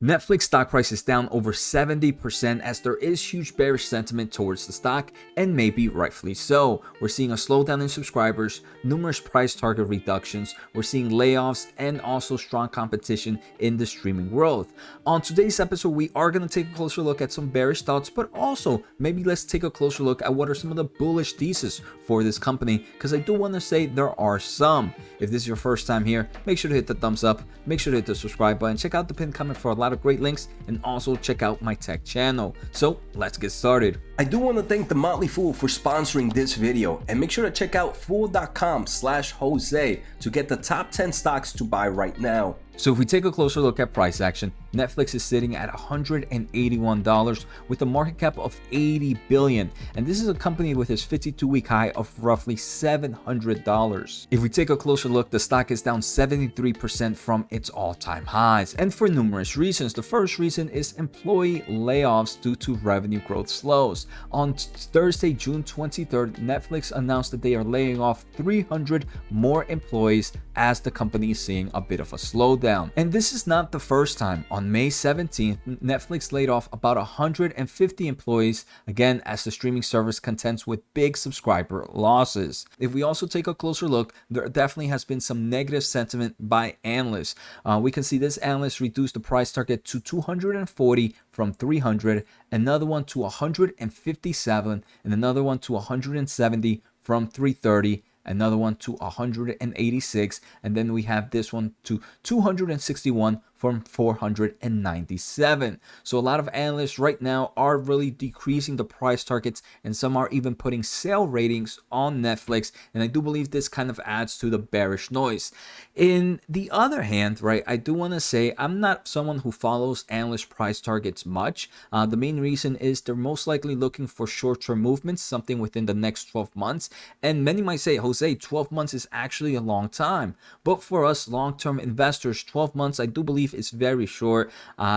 Netflix stock price is down over 70% as there is huge bearish sentiment towards the stock, and maybe rightfully so. We're seeing a slowdown in subscribers, numerous price target reductions, we're seeing layoffs, and also strong competition in the streaming world. On today's episode, we are going to take a closer look at some bearish thoughts, but also maybe let's take a closer look at what are some of the bullish theses for this company, because I do want to say there are some. If this is your first time here, make sure to hit the thumbs up, make sure to hit the subscribe button, check out the pinned comment for a lot of great links, and also check out my tech channel. So let's get started. I do want to thank The Motley Fool for sponsoring this video, and make sure to check out fool.com/Jose to get the top 10 stocks to buy right now. So if we take a closer look at price action, Netflix is sitting at $181 with a market cap of $80 billion. And this is a company with its 52-week high of roughly $700. If we take a closer look, the stock is down 73% from its all-time highs. And for numerous reasons. The first reason is employee layoffs due to revenue growth slows. On Thursday, June 23rd, Netflix announced that they are laying off 300 more employees as the company is seeing a bit of a slowdown. And this is not the first time. On May 17th, Netflix laid off about 150 employees, again, as the streaming service contends with big subscriber losses. If we also take a closer look, there definitely has been some negative sentiment by analysts. We can see this analyst reduced the price target to 240 from 300, another one to 157, and another one to 170 from 330. Another one to 186, and then we have this one to 261 from 497. So a lot of analysts right now are really decreasing the price targets, and some are even putting sell ratings on Netflix, and I do believe this kind of adds to the bearish noise. In the other hand, right, I do want to say I'm not someone who follows analyst price targets much. The main reason is they're most likely looking for short-term movements, something within the next 12 months, and many might say, Jose, 12 months is actually a long time, but for us long-term investors, 12 months I do believe is very short.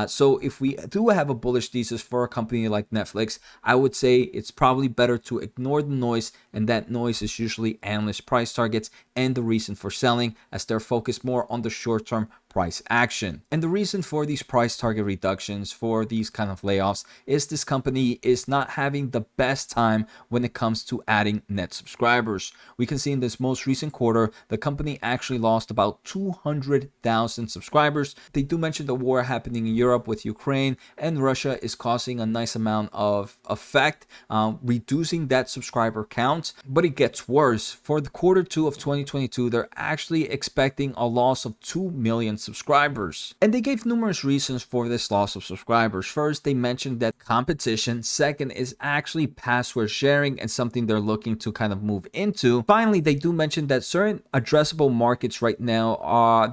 So if we do have a bullish thesis for a company like Netflix, I would say it's probably better to ignore the noise, and that noise is usually analyst price targets and the reason for selling, as they're focused more on the short-term price action. And the reason for these price target reductions, for these kind of layoffs, is this company is not having the best time when it comes to adding net subscribers. We can see in this most recent quarter, the company actually lost about 200,000 subscribers. They do mention the war happening in Europe with Ukraine, and Russia is causing a nice amount of effect, reducing that subscriber count. But it gets worse. For the quarter 2 of 2022, they're actually expecting a loss of 2 million subscribers. And they gave numerous reasons for this loss of subscribers. First, they mentioned that competition. Second is actually password sharing, and something they're looking to kind of move into. Finally, they do mention that certain addressable markets right now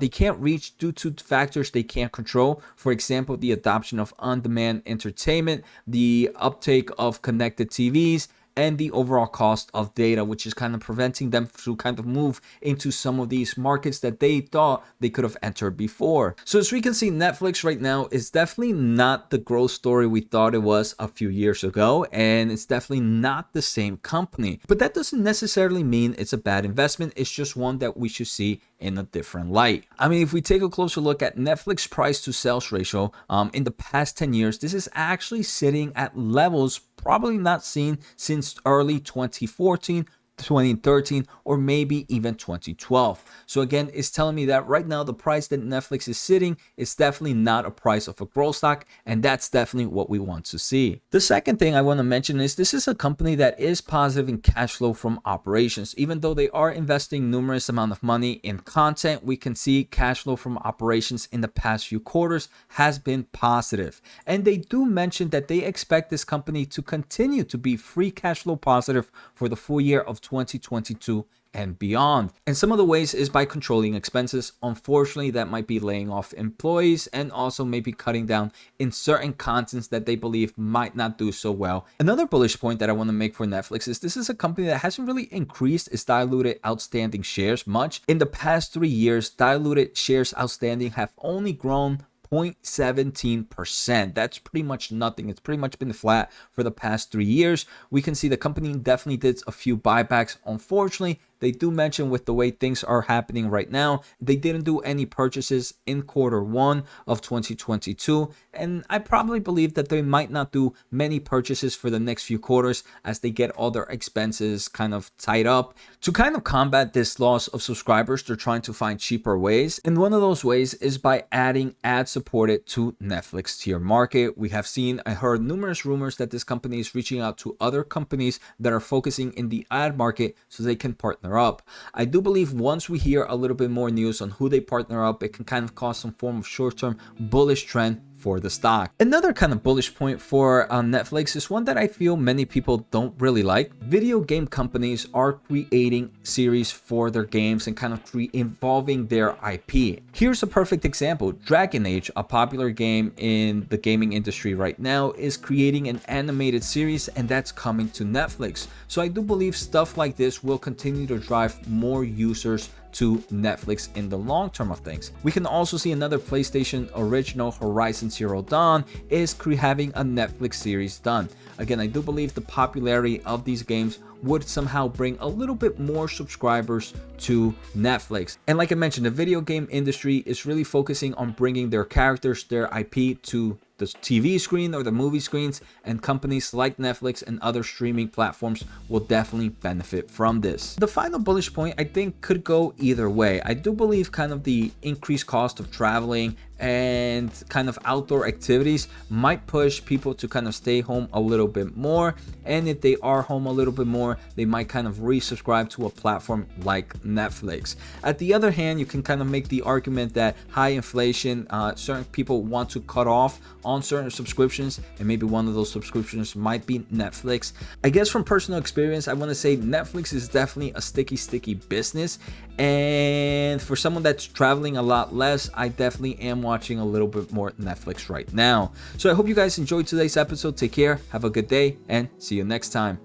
they can't reach due to factors they can't control. For example, the adoption of on-demand entertainment, the uptake of connected TVs, and the overall cost of data, which is kind of preventing them to kind of move into some of these markets that they thought they could have entered before. So as we can see, Netflix right now is definitely not the growth story we thought it was a few years ago, and it's definitely not the same company. But that doesn't necessarily mean it's a bad investment. It's just one that we should see in a different light. I mean, if we take a closer look at Netflix price to sales ratio in the past 10 years, this is actually sitting at levels probably not seen since early 2014, 2013, or maybe even 2012. So again, it's telling me that right now the price that Netflix is sitting is definitely not a price of a growth stock, and that's definitely what we want to see. The second thing I want to mention is this is a company that is positive in cash flow from operations. Even though they are investing numerous amount of money in content, we can see cash flow from operations in the past few quarters has been positive. And they do mention that they expect this company to continue to be free cash flow positive for the full year of 2022 and beyond. And some of the ways is by controlling expenses. Unfortunately, that might be laying off employees and also maybe cutting down in certain contents that they believe might not do so well. Another bullish point that I want to make for Netflix is this is a company that hasn't really increased its diluted outstanding shares much. In the past 3 years, diluted shares outstanding have only grown 0.17%. That's pretty much nothing. It's pretty much been flat for the past 3 years. We can see the company definitely did a few buybacks. Unfortunately, they do mention with the way things are happening right now, they didn't do any purchases in Q1 of 2022, and I probably believe that they might not do many purchases for the next few quarters as they get all their expenses kind of tied up. To kind of combat this loss of subscribers, they're trying to find cheaper ways, and one of those ways is by adding ad supported to Netflix tier market. We have seen, I heard numerous rumors that this company is reaching out to other companies that are focusing in the ad market so they can partner up. I do believe once we hear a little bit more news on who they partner up, it can kind of cause some form of short-term bullish trend for the stock. Another kind of bullish point for Netflix is one that I feel many people don't really like. Video game companies are creating series for their games and kind of involving their IP. Here's a perfect example. Dragon Age, a popular game in the gaming industry right now, is creating an animated series, and that's coming to Netflix. So I do believe stuff like this will continue to drive more users to Netflix in the long term of things. We can also see another PlayStation original, Horizon Zero Dawn, is having a Netflix series done. Again, I do believe the popularity of these games would somehow bring a little bit more subscribers to Netflix. And like I mentioned, the video game industry is really focusing on bringing their characters, their IP to the TV screen or the movie screens, and companies like Netflix and other streaming platforms will definitely benefit from this. The final bullish point I think could go either way. I do believe kind of the increased cost of traveling and kind of outdoor activities might push people to kind of stay home a little bit more, and if they are home a little bit more, they might kind of resubscribe to a platform like Netflix. At the other hand, you can kind of make the argument that high inflation, certain people want to cut off on certain subscriptions, and maybe one of those subscriptions might be Netflix. I guess from personal experience, I want to say Netflix is definitely a sticky business, and for someone that's traveling a lot less, I definitely am watching a little bit more Netflix right now. So I hope you guys enjoyed today's episode. Take care, have a good day, and see you next time.